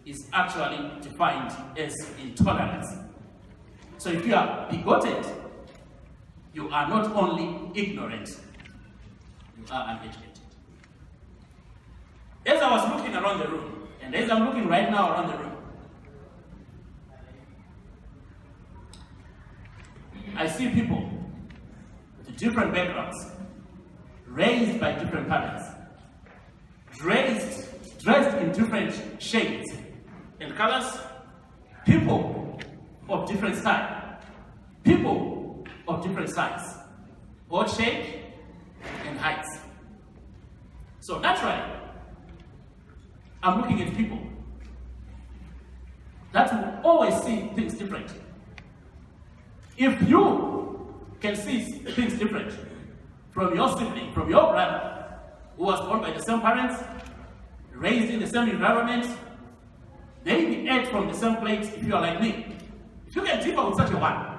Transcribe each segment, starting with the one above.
is actually defined as intolerance. So if you are bigoted, you are not only ignorant, you are uneducated. As I was looking around the room, and as I'm looking right now around the room, I see people with different backgrounds, raised by different parents, dressed in different shades and colors, people of different style, people of different size, both shape and heights. So naturally, I'm looking at people that will always see things different. If you can see things different from your sibling, from your brother, who was born by the same parents, raised in the same environment, maybe ate from the same plate, if you are like me, if you can differ with such a one,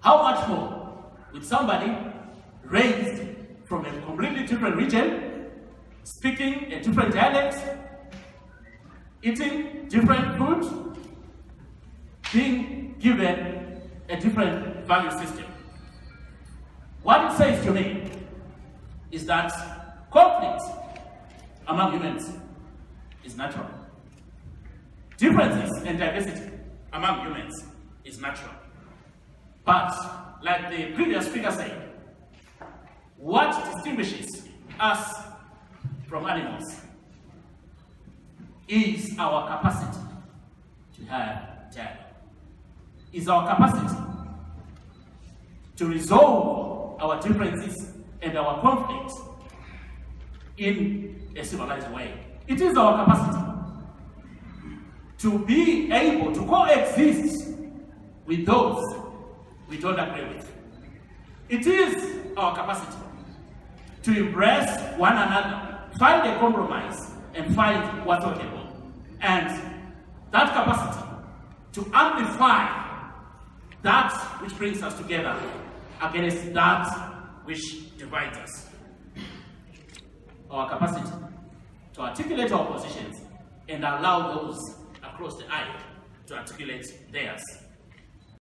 how much more with somebody raised from a completely different region, speaking a different dialect, eating different food, being given a different value system? What it says to me is that conflict among humans is natural. Differences and diversity among humans is natural. But, like the previous speaker said, what distinguishes us from animals is our capacity to have dialogue, is our capacity to resolve our differences and our conflicts in a civilized way. It is our capacity to be able to coexist with those we don't agree with. It is our capacity to embrace one another, find a compromise, and find what's workable. And that capacity to amplify that which brings us together against that which divides us. Our capacity to articulate our positions and allow those across the aisle to articulate theirs.